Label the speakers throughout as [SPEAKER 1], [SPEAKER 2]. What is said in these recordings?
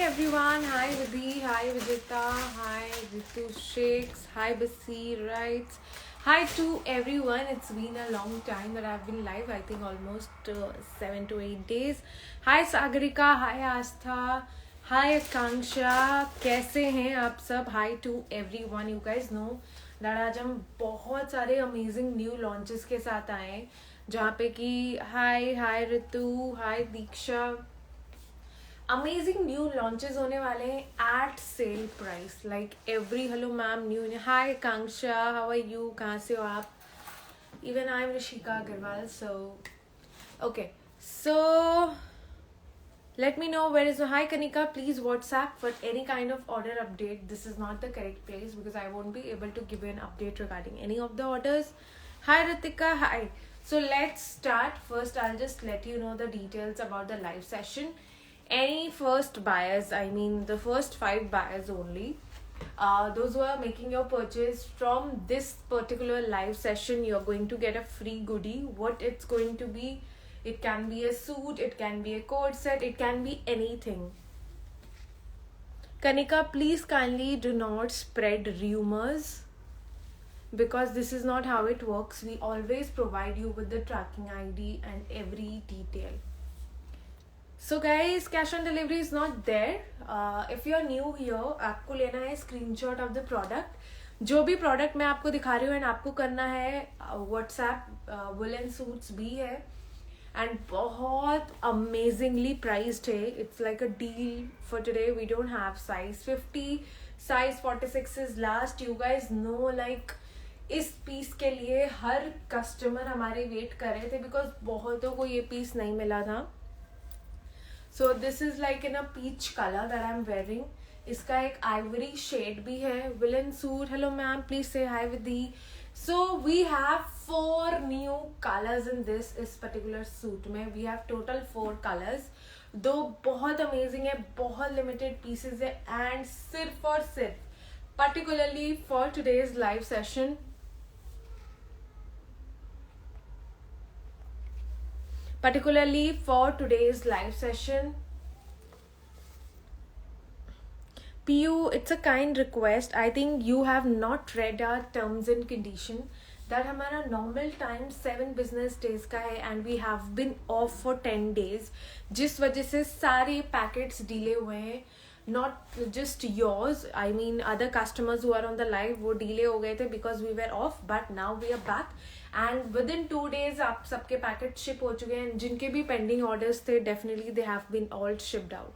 [SPEAKER 1] everyone. Hi Vidhi. Hi Vijita. Hi Ritu Shakes. Hi Basir. Right. Hi to everyone. It's been a long time that I've been live. I think almost 7 to 8 days. Hi Sagarika. Hi Astha. Hi Akanksha. कैसे हैं आप सब? Hi to everyone. You guys know that आज हम बहुत सारे amazing new launches के साथ आए हैं जहाँ पे कि hi Ritu, hi Diksha, amazing new launches होने वाले हैं at sale price like every hello ma'am new hi Kanksha how are you कहाँ से हो आप even I am Rishika Agarwal so okay so let me know where is hi Kanika, please WhatsApp for any kind of order update. This is not the correct place because I won't be able to give you an update regarding any of the orders. Hi Ritika, hi. So let's start. First I'll just let you know the details about the live session. Any first buyers, I mean the first 5 buyers only, those who are making your purchase from this particular live session, you're going to get a free goodie. What it's going to be, it can be a suit, it can be a coat set, it can be anything. Kanika, please kindly do not spread rumors because this is not how it works. We always provide you with the tracking ID and every detail. So guys, cash on delivery is not there. If you are new here, आपको लेना है screenshot of the product. जो भी product मैं आपको दिखा रही हूँ and आपको करना है WhatsApp woolen suits भी है and बहुत amazingly priced है. It's like a deal for today. We don't have size 50, size 46 is last. You guys know like इस पीस के लिए हर कस्टमर हमारे वेट कर रहे थे बिकॉज बहुतों को ये पीस नहीं मिला था. So this is like in a peach color that I'm wearing. इसका एक ivory shade भी है. Woolen suit. Hello ma'am, please say hi Vidhi. So we have 4 new colors in this particular suit में. We have total 4 colors. दो बहुत amazing है, बहुत limited pieces है and सिर्फ और सिर्फ particularly for today's live session PU, it's a kind request. I think you have not read our terms and condition that हमारा normal time 7 business days का है and we have been off for 10 days जिस वजह से सारे packets delay हुए हैं. Not just yours, I mean other customers who are on the live वो delay हो गए थे because we were off, but now we are back and within 2 days आप सबके packets ship हो चुके हैं. जिनके भी pending orders थे definitely they have been all shipped out.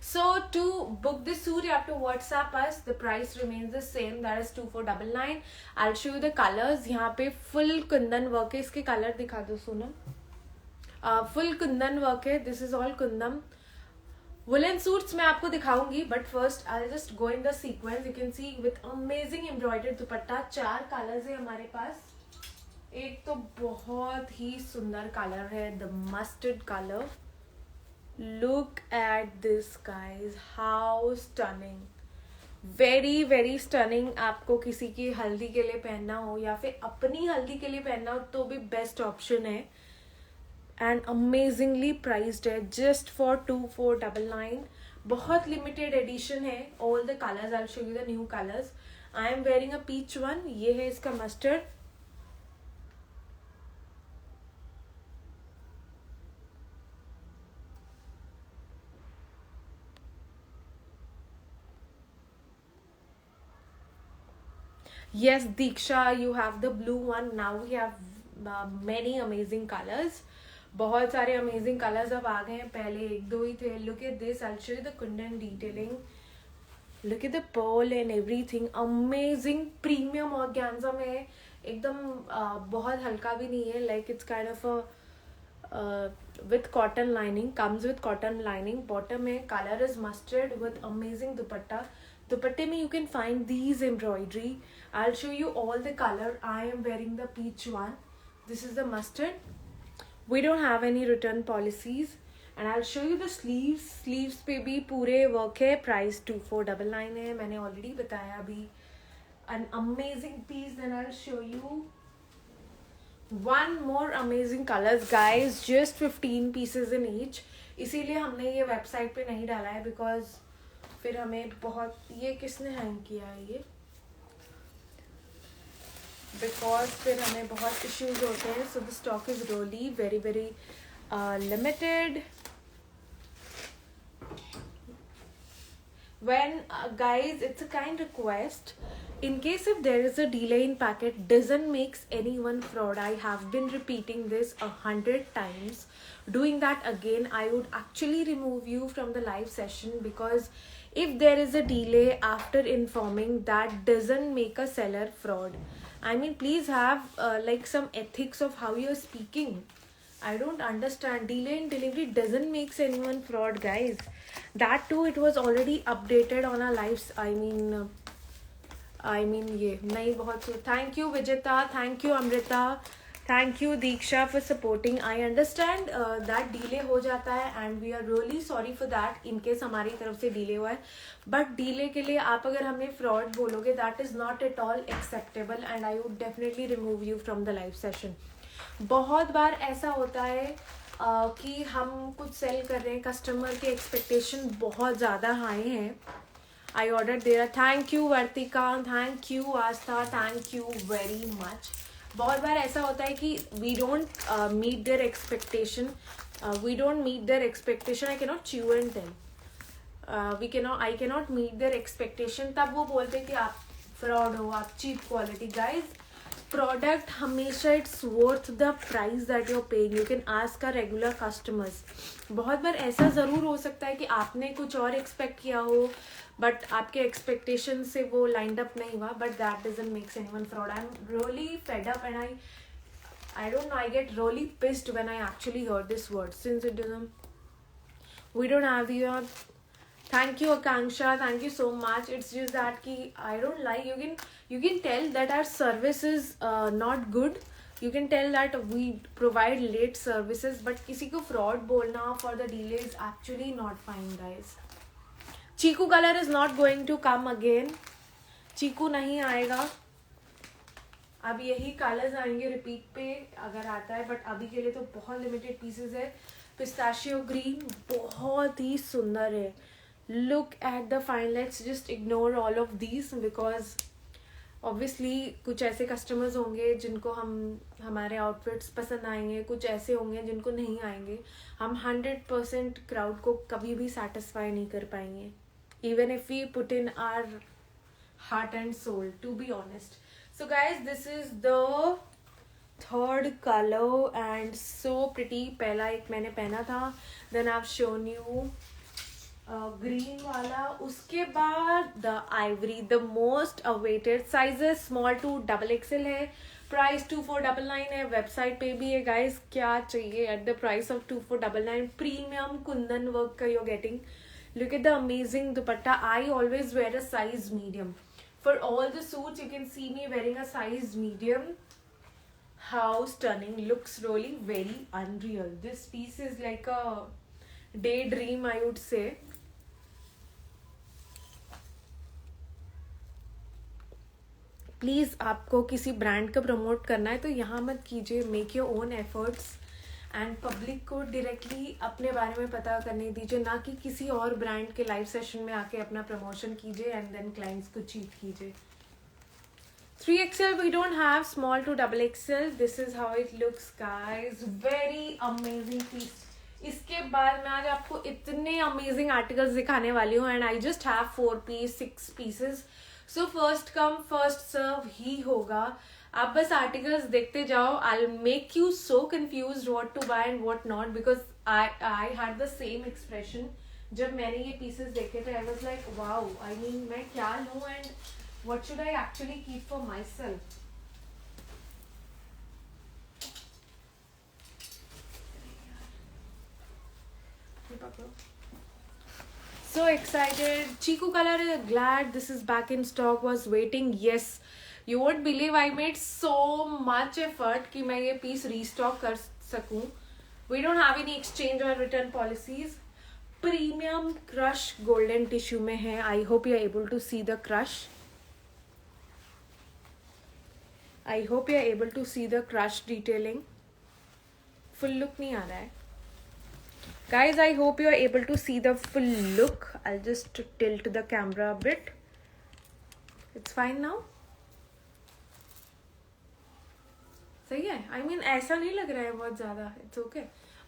[SPEAKER 1] So to book this suit you have to WhatsApp us. The price remains the same, that is 2499. I'll show you the colors. यहाँ पे full Kundan work है. इसके colour दिखा दो Sonam. Full Kundan work है. This is all Kundan. Woollen suits मैं आपको दिखाऊंगी but first I just go in the sequence. You can C with amazing embroidered dupatta. 4 colours है हमारे पास. एक तो बहुत ही सुंदर कलर है, the mustard colour. Look at this guys, how stunning, very very stunning. आपको किसी की हल्दी के लिए पहनना हो या फिर अपनी हल्दी के लिए पहनना हो तो भी बेस्ट ऑप्शन है and amazingly priced है just for 2499. बहुत limited edition है. All the colors, I'll show you the new colors. I am wearing a peach one. ये है इसका mustard. Yes, Diksha, you have the blue one. Now we have many amazing colors. बहुत सारे amazing colors अब आ गए हैं. पहले 1-2 ही थे. Look at this. I'll show you the kundan detailing. Look at the pearl and everything. Amazing premium organza में एकदम बहुत हल्का भी नहीं है. Like it's kind of a with cotton lining. Comes with cotton lining. Bottom में color is mustard with amazing dupatta. दुपट्टे में you can find these embroidery. I'll show you all the color. I am wearing the peach one. This is the mustard. We don't have any return policies. And I'll show you the sleeves. Sleeves पे भी पूरे work है. Price 2499 है. मैंने already बताया अभी. An amazing piece. Then I'll show you one more amazing colors guys. Just 15 pieces in each. इसीलिए हमने ये website पे नहीं डाला है because फिर हमें बहुत, ये किसने हैंग किया है ये, बिकॉज फिर हमें बहुत इश्यूज होते हैं. So the stock is really very very limited. When guys, it's a kind request, in case if there is a delay in packet, doesn't makes anyone fraud. I have been repeating this 100 times. Doing that again, I would actually remove you from the live session, because if there is a delay after informing, that doesn't make a seller fraud. I mean, please have like some ethics of how you're speaking. I don't understand. Delay in delivery doesn't makes anyone fraud, guys. That too, it was already updated on our lives. I mean ये नहीं बहुत. Thank you Vijita, thank you Amrita, thank you Deeksha for supporting. I understand that delay हो जाता है and we are really sorry for that in case हमारी तरफ से delay हुआ है. But delay के लिए आप अगर हमें fraud बोलोगे, that is not at all acceptable and I would definitely remove you from the live session. बहुत बार ऐसा होता है कि हम कुछ सेल कर रहे हैं, कस्टमर के एक्सपेक्टेशन बहुत ज़्यादा हाई हैं. आई ऑर्डर दे रहा. Thank you Vartika, thank you Aastha, thank you very much. बहुत बार ऐसा होता है कि we don't meet their expectation, I cannot chew and tell, I cannot meet their expectation. तब वो बोलते हैं कि आप फ्रॉड हो, आप चीप क्वालिटी. गाइज, प्रोडक्ट हमेशा it's worth the price that you're paying. You can ask a regular customers. बहुत बार ऐसा ज़रूर हो सकता है कि आपने कुछ और एक्सपेक्ट किया हो, बट आपके एक्सपेक्टेशन से वो लाइंड अप नहीं हुआ, but that doesn't makes anyone fraud. I am really fed up and I don't know, I get really pissed when I actually heard this word, since it doesn't, we don't have your. Thank you Akanksha, thank you so much. It's just that ki I don't like, you can tell that our service is not good. You can tell that we provide late services, but किसी को fraud बोलना for the delay is actually not fine, guys. Chiku color is not going to come again. चीकू नहीं आएगा. अब यही colours आएंगे repeat पे अगर आता है, बट अभी के लिए तो बहुत लिमिटेड पीसेस है. पिस्ताशियो ग्रीन बहुत ही सुंदर है. Look at the fine. Let's just ignore all of these because obviously कुछ ऐसे कस्टमर्स होंगे जिनको हमारे आउटफिट्स पसंद आएंगे, कुछ ऐसे होंगे जिनको नहीं आएंगे. हम 100% क्राउड को कभी भी सेटिस्फाई नहीं कर पाएंगे, even if we put in our heart and soul, to be honest. So guys, this is the third color and so pretty. पहला एक मैंने पहना था, then I've shown you green वाला. उसके बाद the ivory, the most awaited. Sizes small to XXL है. Price 2499 है. वेबसाइट पे भी है. गाइस, क्या चाहिए at the price of 2499? Premium kundan work का you're getting. Look at the amazing dupatta. I always wear a size medium. For all the suits, you can see me wearing a size medium. How stunning. Looks really very unreal. This piece is like a daydream, I would say. Please, आपको किसी brand का promote करना है तो यहाँ मत कीजिए. Make your own efforts and public को डायरेक्टली अपने बारे में पता करने दीजिए, ना कि किसी और ब्रांड के लाइव सेशन में आके अपना प्रमोशन कीजिए एंड देन क्लाइंट्स को चीट कीजिए. 3XL we don't have, small to XXL. This is how it looks, guys. Very amazing piece. इसके बाद मैं आज आपको इतने अमेजिंग आर्टिकल्स दिखाने वाली हूँ and I just have 4 piece 6 pieces. So first come first serve ही होगा. आप बस आर्टिकल्स देखते जाओ. I make you so confused what to buy and what not, because I had the same expression जब मैंने ये पीसेस देखे थे. I was like wow, I mean मैं क्या लूँ and what should I actually keep for myself. So excited. Chiku color, glad this is back in stock. Was waiting. Yes, you won't believe I made so much effort कि मैं ये piece restock कर सकूँ. We don't have any exchange or return policies. Premium crush golden tissue में है. I hope you are able to see the crush. I hope you are able to see the crush detailing. Full look नहीं आ रहा है. Guys, I hope you are able to see the full look. I'll just tilt the camera a bit. It's fine now. सही है? I mean ऐसा नहीं लग रहा है बहुत ज़्यादा. It's okay.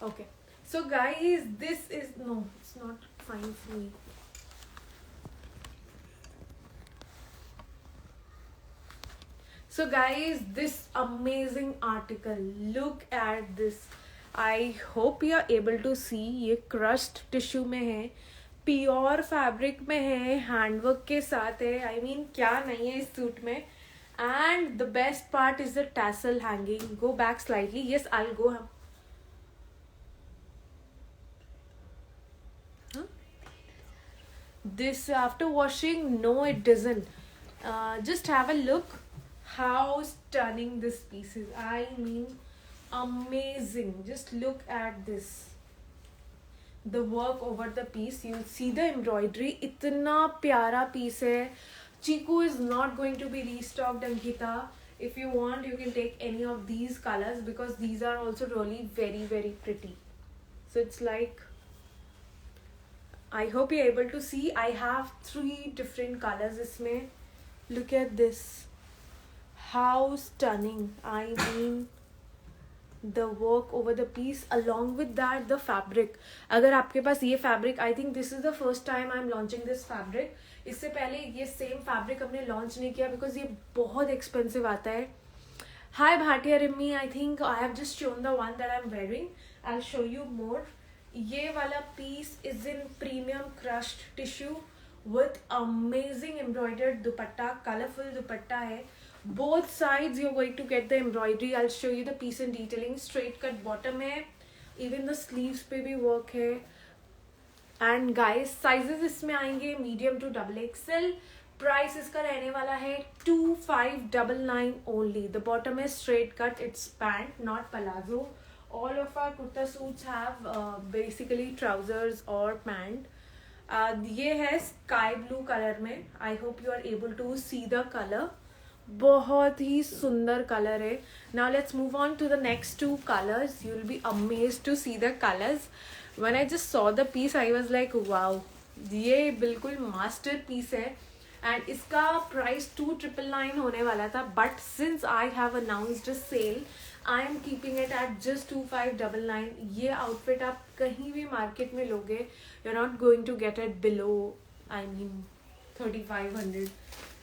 [SPEAKER 1] Okay. So guys, this is no, it's not fine for me. So guys, this amazing article. Look at this. I hope you are able to see. ये crushed tissue में है, प्योर फैब्रिक में है, handwork के साथ है. I mean क्या नहीं है इस सूट में. And the best part is the tassel hanging. Go back slightly. Yes, I'll go. Huh? This after washing, no, it doesn't. Just have a look how stunning this piece is. I mean, amazing. Just look at this. The work over the piece. You'll see the embroidery. इतना प्यारा piece है. Chiku is not going to be restocked, Ankita. If you want, you can take any of these colors because these are also really very, very pretty. So it's like, I hope you're able to see. I have 3 different colors इसमें. Look at this. How stunning. I mean, the work over the piece, along with that the fabric. अगर आपके पास ये fabric, I think this is the first time I'm launching this fabric. इससे पहले ये same fabric हमने launch नहीं किया because ये बहुत एक्सपेंसिव आता है. Hi Bhatia Rimi, I think I have just shown the one that I am wearing. I will show you more. ये वाला piece is in premium crushed tissue with amazing embroidered dupatta. Colourful dupatta है. Both sides you are going to get the embroidery. I will show you the piece in detailing. Straight cut bottom है. Even the sleeves पे भी work है. And guys sizes इसमें आएंगे medium to XXL. Price इसका रहने वाला है 2599 ओनली. द बॉटम है straight cut. It's pant not palazzo. All of our kurta suits have basically trousers और पैंट. ये है स्काई ब्लू कलर में. I hope you are able to see the colour. बहुत ही सुंदर कलर है. Now let's move on to the next 2 colours. You will be amazed to see the colours. When I just saw the piece, I was like, wow, ये बिल्कुल masterpiece है. And इसका price 2999 होने वाला था. But since I have announced a sale, I am keeping it at just 2599. ये outfit आप कहीं भी मार्केट में लोगे, you are not going to get it below, I mean 3500.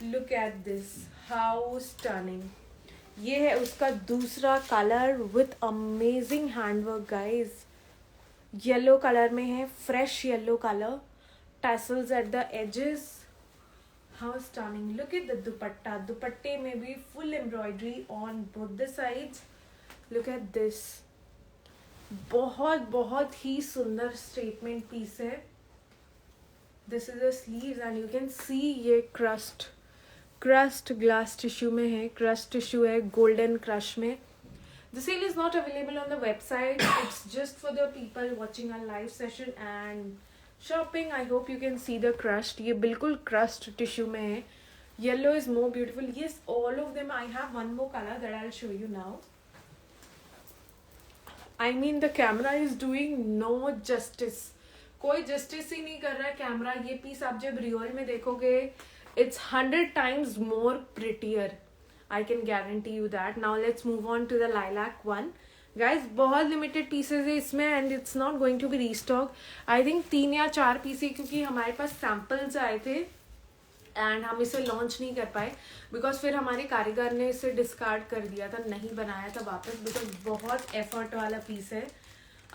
[SPEAKER 1] Look at this, how stunning. ये है उसका दूसरा colour with amazing handwork guys. Yellow colour में है, fresh yellow colour. Tassels at the edges. How stunning. Look at the dupatta. दुपट्टे में भी full embroidery on both the sides. Look at this. बहुत बहुत ही सुंदर स्टेटमेंट पीस है. This is the sleeves and you can see ये crust glass tissue में है. क्रस्ट टिश्यू है गोल्डन क्रश में. The sale is not available on the website. It's just for the people watching our live session and shopping. I hope you can see the crust. ये बिल्कुल crust tissue में है. Yellow is more beautiful. Yes, all of them. I have one more color that I'll show you now. I mean the camera is doing no justice. कोई justice ही नहीं कर रहा है camera. ये piece आप जब रियल में देखोगे, it's 100 times more prettier. I can guarantee you that. Now let's move on to the lilac one. Guys, बहुत limited pieces है इसमें and it's not going to be restock. I think 3 या 4 piece है क्योंकि हमारे पास samples आए थे and हम इसे launch नहीं कर पाए because फिर हमारे कारीगर ने इसे discard कर दिया था, नहीं बनाया था वापस because बहुत effort वाला पीस है.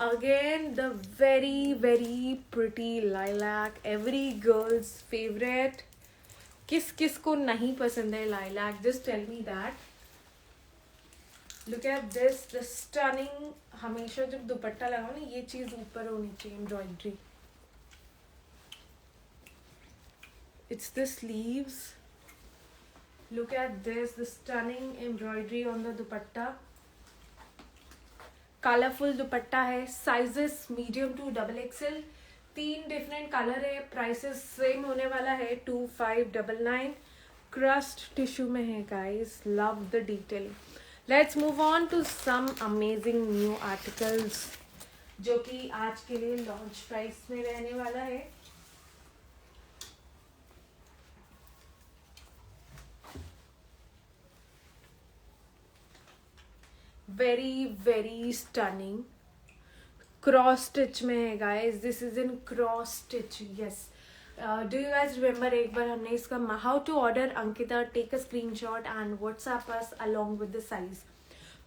[SPEAKER 1] Again, the very very pretty lilac, every girl's favorite. किस किस को नहीं पसंद है lilac? Just tell me that. Look at this, the stunning. हमेशा जब दुपट्टा लगाओ ना, ये चीज ऊपर होनी चाहिए, embroidery. It's the sleeves. Look at this, the stunning embroidery on the dupatta. Colourful dupatta है. Sizes medium to XXL. 3 different colour है. प्राइसेस सेम होने वाला है 2599. क्रस्ट टिश्यू में है guys. Love the detailing. Let's move on to some amazing new articles. जो कि आज के लिए लॉन्च प्राइस में रहने वाला है। Very very stunning, cross stitch में है guys, this is in cross stitch, yes. Do you guys remember एक बार हमने इसका how to order Ankita, take a screenshot and WhatsApp us along with the size.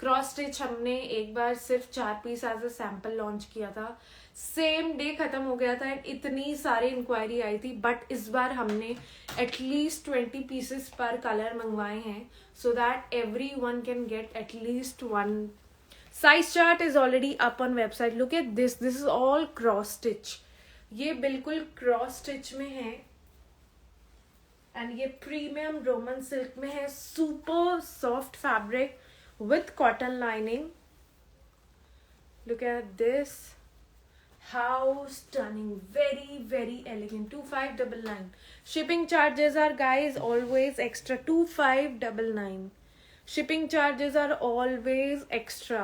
[SPEAKER 1] Cross stitch हमने एक बार सिर्फ 4 piece as a sample launch किया था, सेम डे खत्म हो गया था एंड इतनी सारी इंक्वायरी आई थी, बट इस बार हमने एटलीस्ट 20 पीसेस पर कलर मंगवाए हैं so that every one can get at least one. Size chart is already up on website, look at this is all cross stitch, ये बिल्कुल क्रॉस स्टिच में है एंड ये प्रीमियम रोमन सिल्क में है, super soft fabric with cotton lining. Look at this, how stunning, very very elegant, 2599. Shipping charges are guys always extra, 2599. Shipping charges are always extra.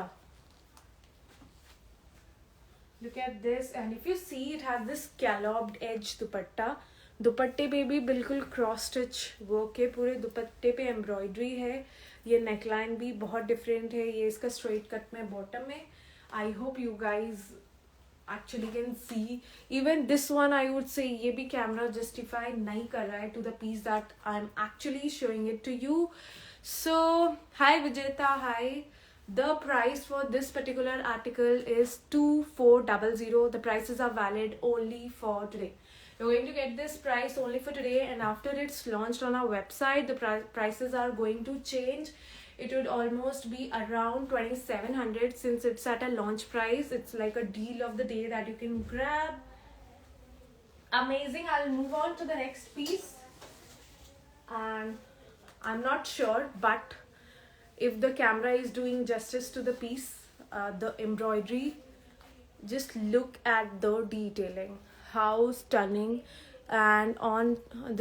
[SPEAKER 1] Look at this, and if you see it has this scalloped edge दुपट्टा, दुपट्टे पे भी बिल्कुल cross stitch work है, पूरे दुपट्टे पे embroidery है, ये नेकलाइन भी बहुत डिफरेंट है, ये इसका स्ट्रेट कट में बॉटम है। I hope you guys actually can see even this one, I would say ये भी कैमरा जस्टिफाई नहीं कर रहा है to the piece that I am actually showing it to you. So hi Vijeta, hi. The price for this particular article is 2400. The prices are valid only for today. You're going to get this price only for today, and after it's launched on our website, the prices are going to change. It would almost be around 2700 since it's at a launch price. It's like a deal of the day that you can grab. Amazing. I'll move on to the next piece, and I'm not sure, but if the camera is doing justice to the piece, the embroidery, just look at the detailing, how stunning. And on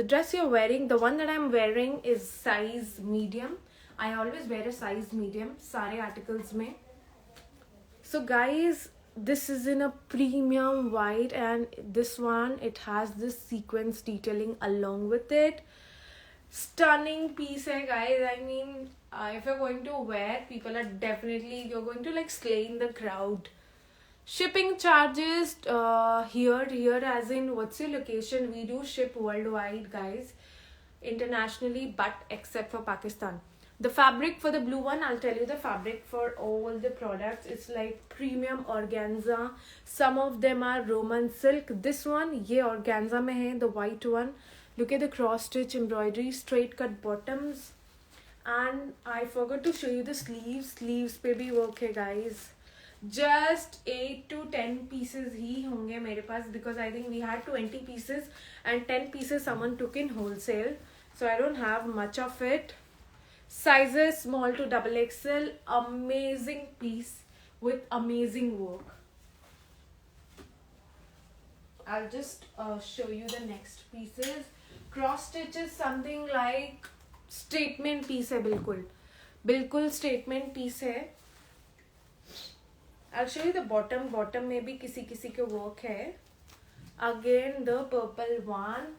[SPEAKER 1] the dress you're wearing, the one that I'm wearing is size medium. I always wear a size medium sare articles mein. So guys, this is in a premium white, and this one, it has this sequence detailing along with it. Stunning piece hai guys, I mean, if you're going to wear, people are definitely, you're going to like slay in the crowd. Shipping charges here as in what's your location, we do ship worldwide guys, internationally, but except for Pakistan. The fabric for the blue one, I'll tell you the fabric for all the products, it's like premium organza, some of them are roman silk. This one ye organza mein hai, the white one. Look at the cross stitch embroidery, straight cut bottoms, and I forgot to show you the sleeves. Sleeves पे भी work है guys. Just 8 to 10 pieces ही होंगे मेरे पास, because I think we had 20 pieces and 10 pieces someone took in wholesale, so I don't have much of it. Sizes small to double XL. Amazing piece with amazing work. I'll just show you the next pieces. Cross stitch is something like statement piece है, बिल्कुल statement piece है. I'll show you the bottom. Bottom में भी किसी के work है. Again the purple one.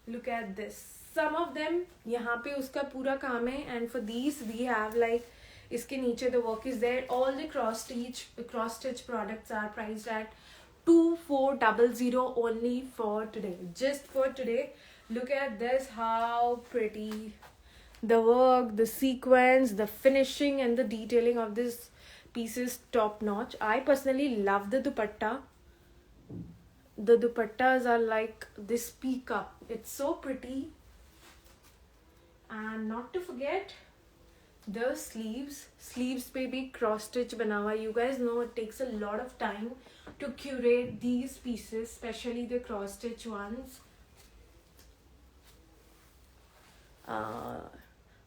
[SPEAKER 1] Look at this. Some of them यहाँ पे उसका पूरा काम है, and for these we have like इसके नीचे the work is there. All the cross stitch products are priced at 2400 only for today. Just for today. Look at this, how pretty. The work, the sequence, the finishing and the detailing of this piece is top notch. I personally love the dupatta. The dupattas are like this peacock. It's so pretty. And not to forget the sleeves. Sleeves पे भी cross stitch बना हुआ. You guys know it takes a lot of time to curate these pieces, especially the cross stitch ones.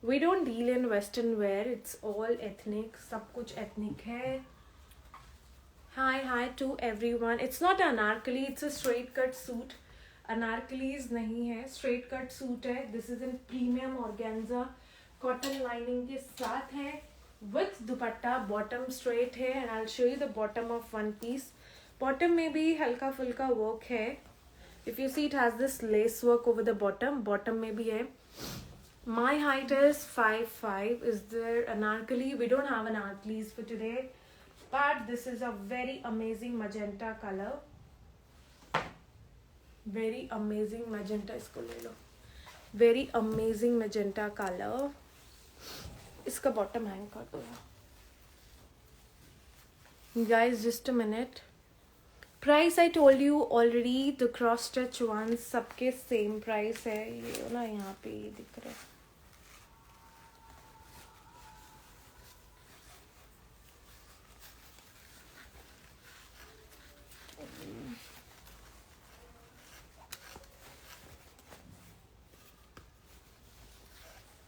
[SPEAKER 1] We don't deal in western wear. It's all ethnic. सब कुछ ethnic है. Hi to everyone. It's not anarkali. It's a straight cut suit. Anarkalis नहीं है. Straight cut suit है. This is in premium organza. Cotton lining के साथ है. with dupatta, bottom straight है, and I'll show you the bottom of one piece. Bottom में भी हल्का फुल्का work है. If you see, it has this lace work over the bottom. Bottom में भी है. My height is 5'5". Is there anarkali? We don't have anarkalis for today, but this is a very amazing magenta color. Very amazing magenta. इसको ले लो. Very amazing magenta color. इसका bottom hang कर दो यार. Guys, just a minute. Price I told you already. The cross stitch ones सबके same price है. ये ना यहाँ पे ये दिख रहा है.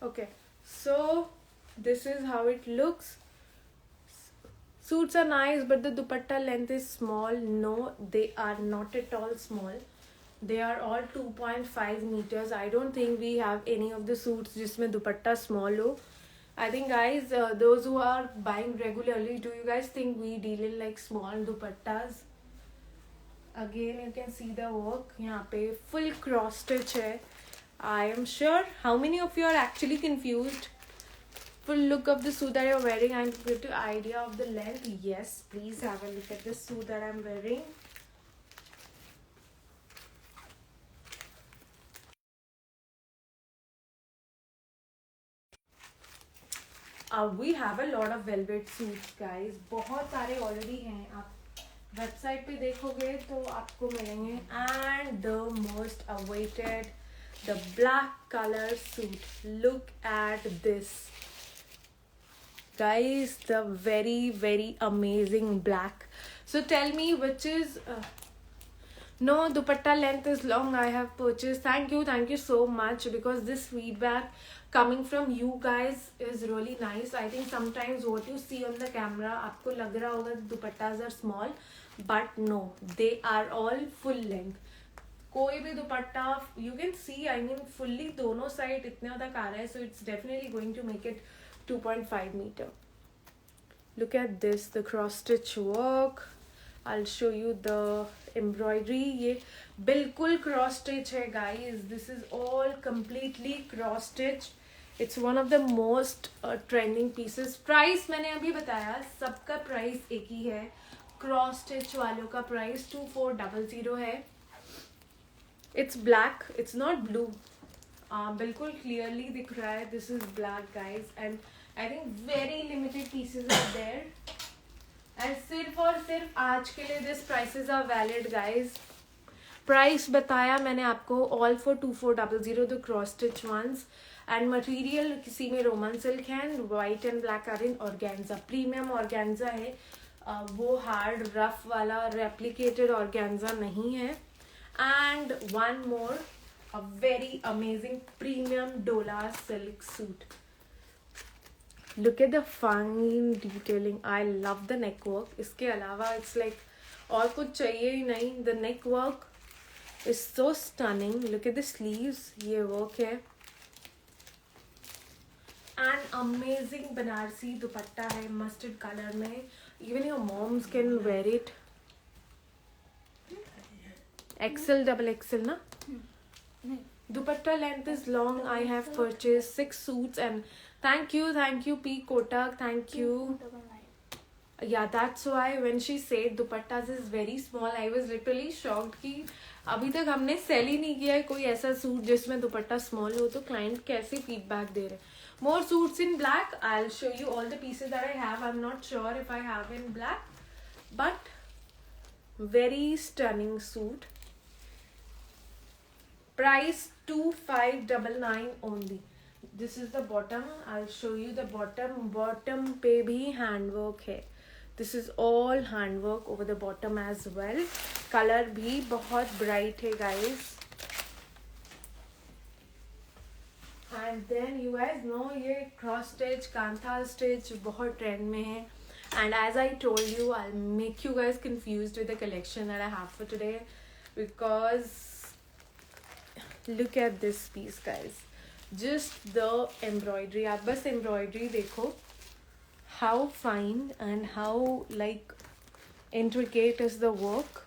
[SPEAKER 1] Okay, so this is how it looks. Suits are nice, but the dupatta length is small. No, they are not at all small. They are all 2.5 meters. I don't think we have any of the suits जिसमें दुपट्टा small हो. I think guys, those who are buying regularly, do you guys think we deal in like small dupattas? Again, you can see the work. यहाँ पे full cross stitch है. I am sure how many of you are actually confused. Full look of the suit that you're wearing and get an idea of the length. Yes, please have a look at the suit that I'm wearing. We have a lot of velvet suits, guys. बहुत सारे already हैं. आप website पे देखोगे तो आपको मिलेंगे. And the most awaited, the black color suit. Look at this, guys. The very amazing black. So tell me which is no, dupatta length is long. I have purchased. Thank you so much, because this feedback coming from you guys is really nice. I think sometimes what you see on the camera, आपको लग रहा होगा dupattas are small, but no, they are all full length. कोई भी दुपट्टा you can see, I mean fully दोनों side इतने तक आ रहा है, so it's definitely going to make it 2.5 meter. Look at this, the cross stitch work. I'll show you the embroidery. ये बिल्कुल cross stitch है guys. This is all completely cross stitch. It's one of the most trending pieces. Price मैंने अभी बताया, सबका price एक ही है. Cross stitch वालों का price 2400 है. It's black, it's not blue. बिल्कुल clearly दिख रहा है. This is black, guys, and I think very limited pieces are there. And सिर्फ और सिर्फ आज के लिए this prices are valid, guys. Price बताया मैंने आपको, all for 2400, the cross stitch ones. And material किसी में roman silk है, white and black are in organza. Premium organza है. वो hard rough वाला replicated organza नहीं है. And one more, a very amazing premium Dola silk suit. Look at the fine detailing. I love the neck work. इसके अलावा it's like और कुछ चाहिए ही नहीं. The neck work is so stunning. Look at the sleeves. ये work है. An amazing Banarasi दुपट्टा है mustard color में. Even your moms can wear it. XL, double XL ना? Dupatta length is long. I have purchased 6 suits, and thank you P Kotak, thank you. Yeah, that's why when she said dupattas is very small, I was literally shocked कि अभी तक हमने cell ही नहीं किया है कोई ऐसा सूट जिसमें दुपट्टा स्मॉल हो. तो क्लाइंट कैसे फीडबैक दे रहे हैं. More suits in black. I'll show you all the pieces that I have. I'm not sure if I have in black, but very stunning suit. Price 2599 only. This is the bottom. I'll show you the bottom. Bottom पे भी handwork है. This is all handwork over the bottom as well. Color भी बहुत bright है, guys. And then you guys know ये cross stitch, kantha stitch बहुत trend में है. And as I told you, I'll make you guys confused with the collection that I have for today, because look at this piece, guys. Just the embroidery. आप बस embroidery देखो. how fine and how like intricate is the work.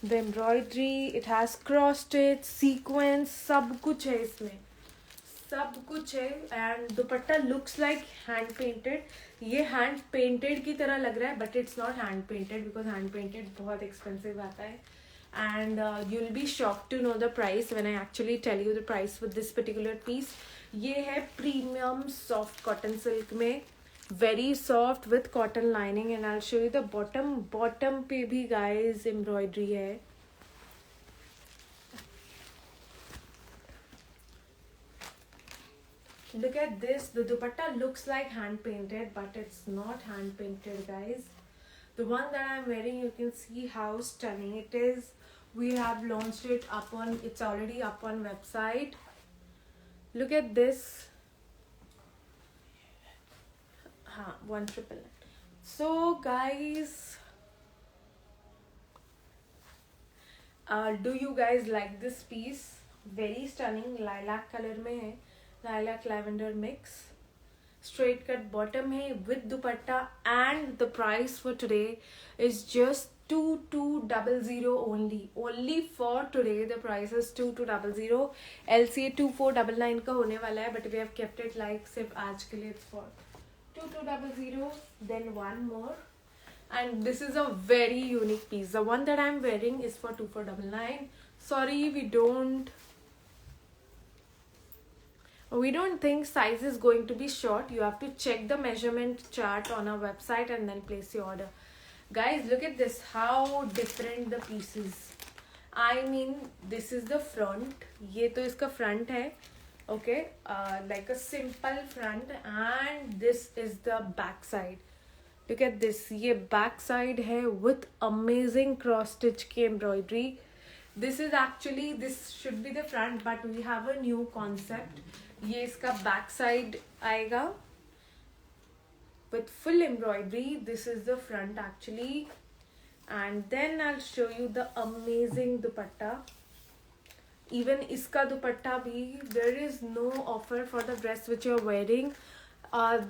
[SPEAKER 1] The embroidery, it has cross stitch, sequence, सब कुछ है इसमें, सब कुछ है. And dupatta looks like hand painted. ये हैंड पेंटेड की तरह लग रहा है but it's not hand painted because hand painted बहुत एक्सपेंसिव आता है. And you will be shock to know the price when I actually tell you the price with this particular piece. ये है प्रीमियम सॉफ्ट कॉटन सिल्क में, very soft with cotton lining. And I will show you the bottom. Bottom पे भी guys embroidery है. Look at this. The dupatta looks like hand painted, but it's not hand painted, guys. The one that I'm wearing, you can see how stunning it is. We have launched it up on, it's already up on website. Look at this. 1999. So guys, do you guys like this piece? Very stunning. Lilac color में है. Lilac lavender mix, straight cut bottom है with dupatta. And the price for today is just 2200 only for today. The price is 2200. LCA 2499 का होने वाला है, but we have kept it like सिर्फ आज के लिए. It's for 2200. Then one more, and this is a very unique piece. The one that I'm wearing is for 2499. Sorry, we don't think size is going to be short. You have to check the measurement chart on our website and then place your order. Guys, look at this, how different the pieces. I mean, this is the front. ये तो इसका front है. Okay, like a simple front. And this is the back side. Look at this. ये back side है with amazing cross stitch की embroidery. This should be the front, but we have a new concept. ये इसका back side आएगा with full embroidery. This is the front actually. And then I'll show you the amazing dupatta. Even iska dupatta bhi, there is no offer for the dress which you're wearing.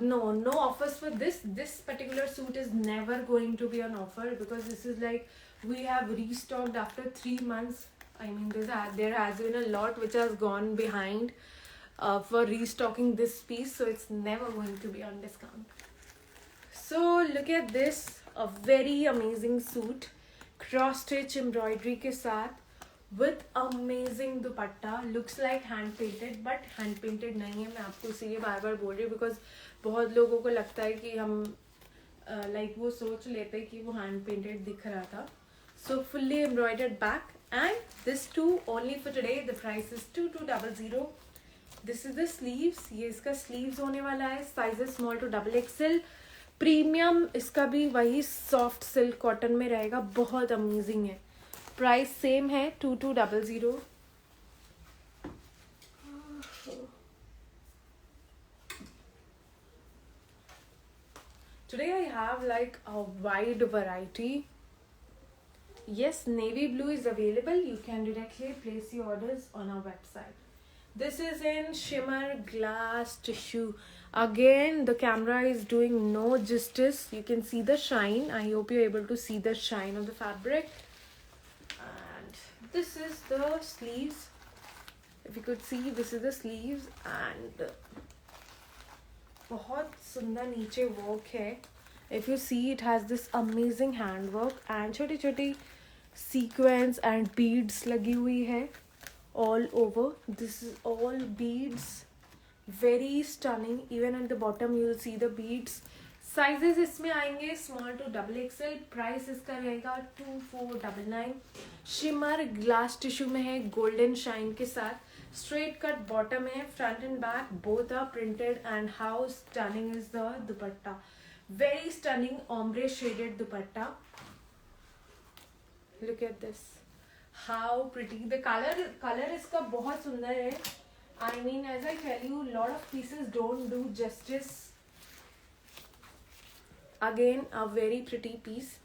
[SPEAKER 1] No offers for this. This particular suit is never going to be on offer because this is like we have restocked after 3 months. I mean, there has been a lot which has gone behind for restocking this piece, so it's never going to be on discount. So look at this, a very amazing suit, cross stitch embroidery के साथ with amazing dupatta. Looks like hand painted, but hand painted नहीं है. मैं आपको इसीलिए बार बार बोल रही हूँ because बहुत लोगों को लगता है कि हम like वो सोच लेते कि वो hand painted दिख रहा था. So fully embroidered back, and this too only for today. The price is 2200. This is the sleeves. ये इसका sleeves होने वाला है. Sizes small to XXL. Premium इसका भी वही soft silk cotton में रहेगा. बहुत amazing है. Price same है 2200. Today I have like a wide variety. Yes, navy blue is available. You can directly place your orders on our website. This is in shimmer glass tissue. Again, the camera is doing no justice. You can see the shine. I hope you're able to see the shine of the fabric. And this is the sleeves. If you could see, this is the sleeves. And बहुत सुंदर नीचे work है. If you see, it has this amazing handwork and छोटी छोटी sequence and beads लगी हुई है all over. This is all beads, very stunning. Even at the bottom you will see the beads. Sizes इसमें आएंगे small to XXL. Price इसका रहेगा 2499. Shimmer glass tissue में है golden shine के साथ. Straight cut bottom है, front and back both are printed. And how stunning is the dupatta. Very stunning ombre shaded dupatta. Look at this. How pretty. The color इसका बहुत सुंदर है. I mean, as I tell you, lot of pieces don't do justice. Again, a very pretty piece.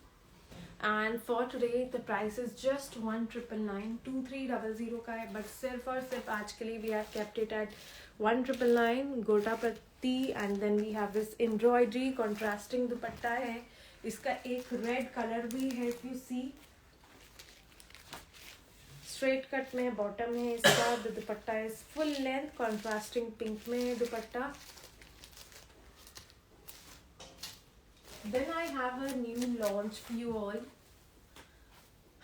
[SPEAKER 1] And for today the price is just 1999 2300 का है, but सिर्फ और सिर्फ आज के लिए we have kept it at 1999 gota patti. And then we have this embroidery contrasting dupatta है. इसका एक रेड कलर भी है, if you see straight cut में बॉटम है इसका. The dupatta is full length contrasting pink में है दुपट्टा. Then I have a new launch for you all.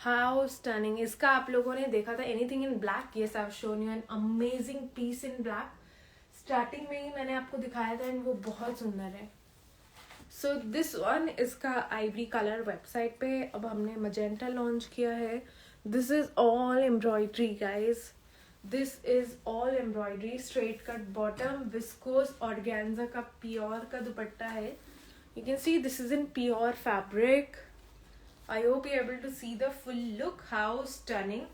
[SPEAKER 1] How stunning. इसका आप लोगों ने देखा था anything in black. Yes, I've shown you an amazing piece in black. Starting में ही मैंने आपको दिखाया था and वो बहुत सुंदर है. So this one इसका ivory color website पे अब हमने magenta launch किया है. This is all embroidery guys. This is all embroidery. Straight cut bottom, viscose organza का pure का दुपट्टा है. You can see this is in pure fabric. I hope you're able to see the full look. How stunning.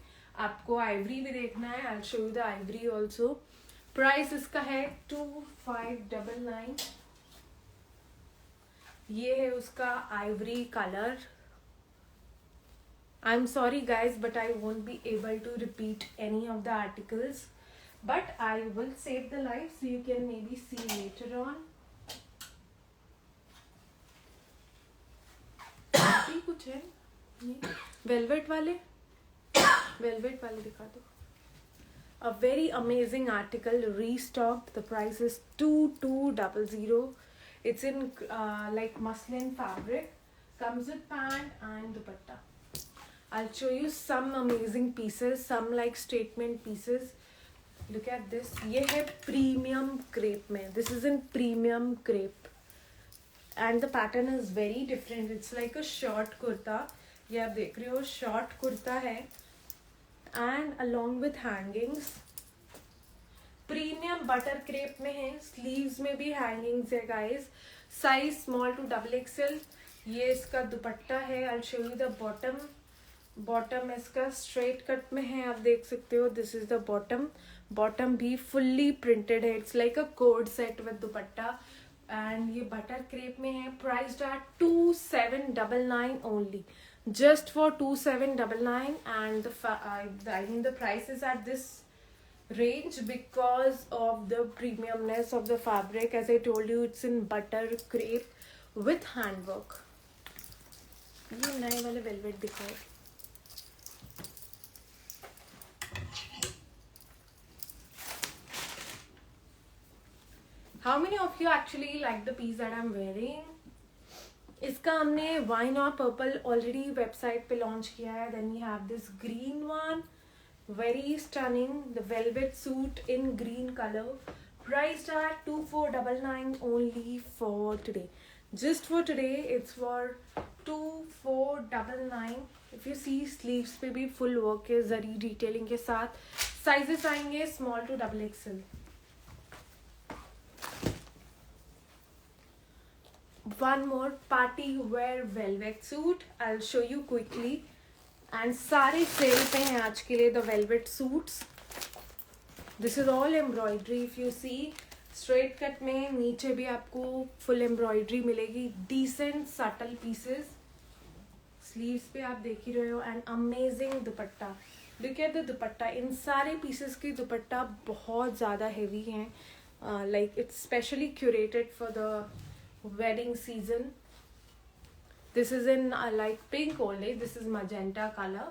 [SPEAKER 1] आपको ivory भी देखना है. I'll show you the ivory also. Price इसका है 2599. ये है उसका ivory color. I'm sorry guys, but I won't be able to repeat any of the articles. But I will save the live so you can maybe see later on. कुछ है velvet वाले दिखा दो. A very amazing article restocked. The price is 2200. It's in like muslin fabric. Comes with pant and dupatta. I'll show you some amazing pieces, some like statement pieces. Look at this. ये है premium crepe में. This is in premium crepe. And the pattern is very different. It's like a short kurta. ये आप देख रहे हो short kurta है. And along with hangings. Premium butter crepe में है. Sleeves में भी hangings है guys. Size small to XXL. ये इसका दुपट्टा है. I'll show you the bottom. Bottom इसका straight cut में है. आप देख सकते हो. This is the bottom. Bottom भी fully printed है. It's like a cord set with dupatta. And ये बटर क्रेप में है. Priced eight 2799 only. Just for 2799. And I mean the price is at this range because of the premiumness of the fabric. As I told you, it's in butter crepe with handwork. ये नए वाले velvet दिखाओ. How many of you actually like the piece that I'm wearing? इसका हमने wine or purple already website पे launch किया है. Then we have this green one, very stunning. The velvet suit in green color, priced at 2499 only for today. Just for today, it's for 2499. If you see sleeves पे भी full work है जरी detailing के साथ. Sizes आएंगे small to XXL. One more party wear velvet suit. I'll show you quickly. And सारे cell पे हैं आज के लिए the velvet suits. This is all embroidery. If you see straight cut में नीचे भी आपको full embroidery मिलेगी. Decent subtle pieces. Sleeves पे आप देख ही रहे हो. And amazing dupatta. Look at the दुपट्टा. इन सारे pieces की दुपट्टा बहुत ज़्यादा heavy हैं. Like it's specially curated for the wedding season. This is in like pink only. This is magenta color.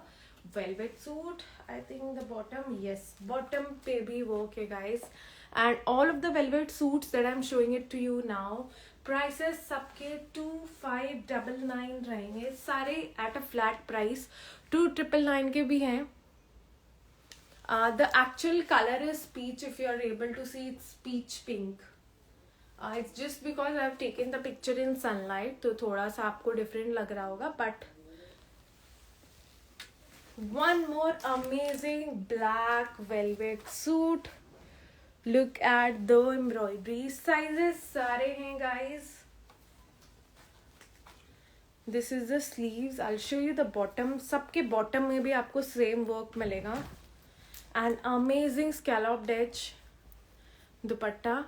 [SPEAKER 1] Velvet suit. I think the bottom, yes, bottom पे भी work है guys. And all of the velvet suits that I'm showing it to you now, prices सबके 2599 रहेंगे. सारे at a flat price. 2999 के भी हैं. The actual color is peach. If you are able to see, it's peach pink. It's just because I've taken the picture in sunlight, तो थोड़ा सा आपको different लग रहा होगा. But one more amazing black velvet suit. Look at the embroidery. Sizes सारे हैं guys. This is the sleeves. I'll show you the bottom. सबके bottom में भी आपको same work मिलेगा. And amazing scalloped edge दुपट्टा.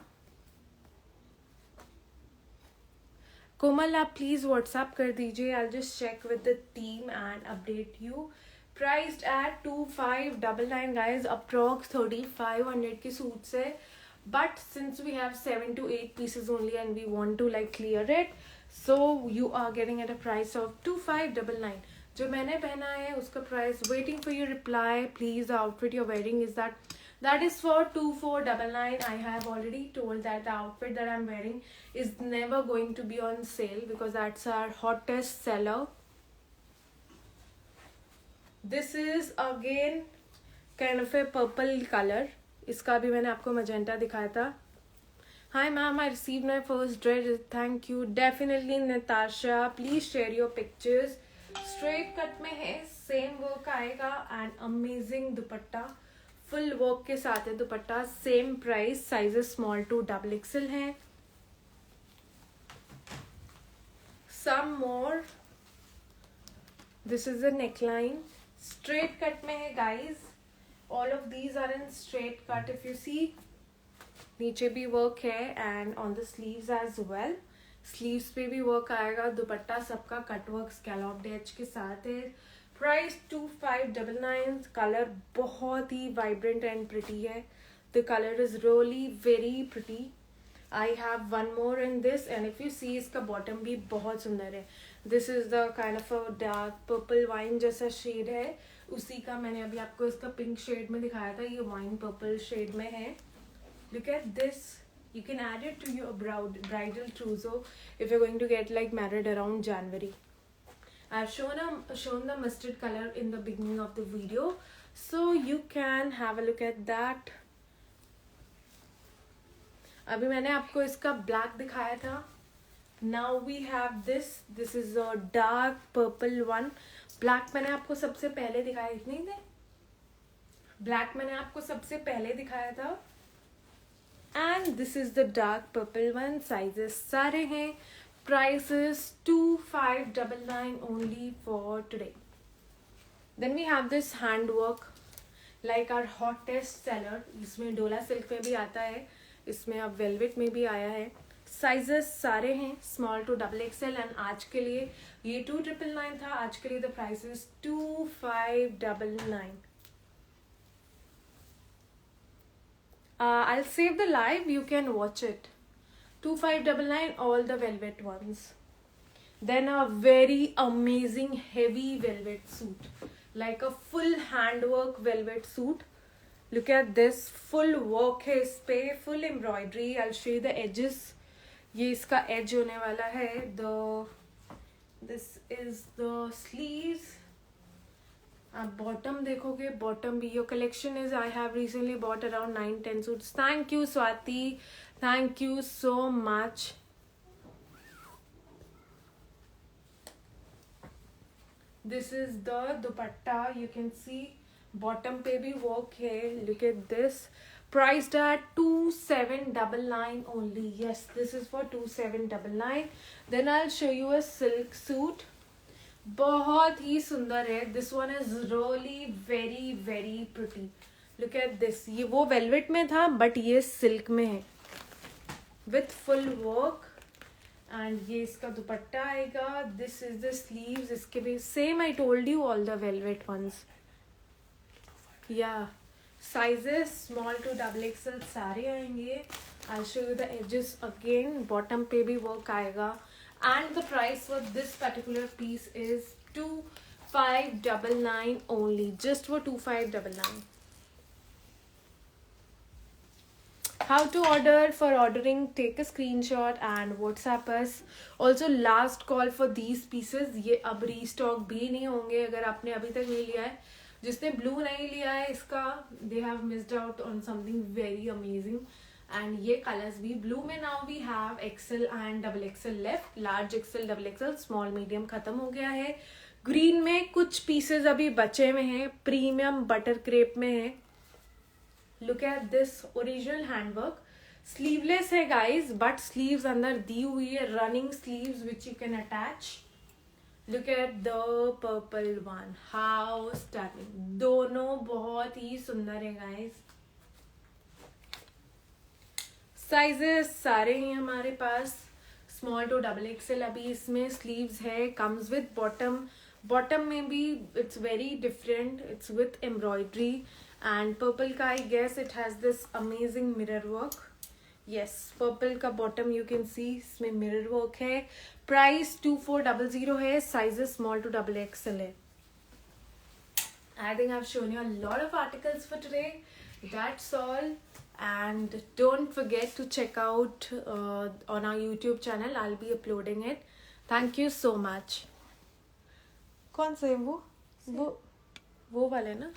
[SPEAKER 1] कोमल आप प्लीज़ व्हाट्सअप कर दीजिए, I just check with the team and update you. Priced at 2599 guys, approx 3500 के suits है. But since we have 7 to 8 pieces only and we want to like clear it, so you are getting at a price of 2599. जो मैंने पहना है उसका price, waiting for your reply. Please, the outfit you're wearing is that is for 2499. I have already told that the outfit that I'm wearing is never going to be on sale because that's our hottest seller. This is again kind of a purple color. इसका भी मैंने आपको magenta दिखाया था. Hi ma'am, I received my first dress. Thank you. Definitely Natasha. Please share your pictures. Straight cut में है, same work आएगा and amazing dupatta. Full work के साथ है दुपट्टा. Same price. Sizes small to XXL है. Some more. This is the neckline. Straight cut में है guys. All of these are in straight cut. If you see, नीचे भी work है and on the sleeves as well. Sleeves पे भी work आएगा. दुपट्टा सबका कट वर्क स्कैलॉप्ड एज के साथ है. प्राइस 2599. कलर बहुत ही वाइब्रेंट एंड प्रिटी है. The color is really very pretty. I have one more in this and if you see इसका bottom भी बहुत सुंदर है. This is the kind of a dark purple wine जैसा shade है. उसी का मैंने अभी आपको इसका पिंक शेड में दिखाया था. ये वाइन पर्पल शेड में है. Look at this. You can add it to your bridal trousseau if you're going to get like married around January. I've shown the mustard color in the beginning of the video, so you can have a look at that. अभी मैंने आपको इसका black दिखाया था. Now we have this. This is a dark purple one. Black मैंने आपको सबसे पहले दिखाया, इतनी थे. Black मैंने आपको सबसे पहले दिखाया था. And this is the dark purple one. Sizes सारे हैं. Prices 2599 only for today. Then we have this handwork like our hottest seller. इसमें डोला सिल्क में भी आता है, इसमें अब वेलवेट में भी आया है. साइजेस सारे हैं स्मॉल टू XXL एंड आज के लिए ये 2999 था. आज के लिए the price is 2599. I'll save the live, you can watch it. 2599 all the velvet ones. Then a very amazing heavy velvet suit, like a full handwork velvet suit. Look at this, full work है इस पे, full embroidery. I'll show you the edges. ये इसका edge होने वाला है. This is the sleeves. आप bottom देखोगे, बॉटम भी your collection is. I have recently bot around 9-10 suits. Thank you Swati, thank you so much. This is the dupatta. You can C bottom पे भी वर्क है. Look at this. Priced at 2799 only. Yes, this is for 2799. Then I'll show you a silk suit. बहुत ही सुंदर है. This one is really very very pretty. Look at this. ये वो velvet में था बट ये सिल्क में है विथ फुल वर्क. एंड ये इसका दुपट्टा आएगा. This is the sleeves. इसके भी same I told you all the velvet ones. या साइजेस स्मॉल टू XXL सारे आएंगे. I show you the edges again. Bottom पे भी वर्क आएगा. And the price for this particular piece is 2599 only. Just for 2599. How to order? For ordering, take a screenshot and WhatsApp us. Also, last call for these pieces. ये अब restock भी नहीं होंगे अगर आपने अभी तक नहीं लिया है. जिसने blue नहीं लिया है इसका, they have missed out on something very amazing. And ये कलर्स भी ब्लू में now we have XL and XXL left. Large XL XXL small medium खत्म हो गया है. ग्रीन में कुछ पीसेस अभी बचे हुए हैं. प्रीमियम बटर क्रेप में है. Look at this original handwork. Sleeveless है गाइज बट स्लीव्स अंदर दी हुई है. Running sleeves which you can attach. Look at the purple one. How stunning. दोनों बहुत ही सुंदर है गाइज. साइजेस सारे हैं हमारे पास. Small to double XL. अभी इसमें स्लीव्स है, कम्स विद बॉटम. बॉटम में भी it's very different, it's with embroidery. And purple का I guess it has this amazing mirror work. Yes, purple का बॉटम यू कैन सी, इसमें mirror work है. Price 2400 है. Sizes small to double XL है. I think I've shown you a lot of articles for today. That's all. And don't forget to check out on our YouTube channel. I'll be uploading it. Thank you so much. कौन सा है वो वाला है ना.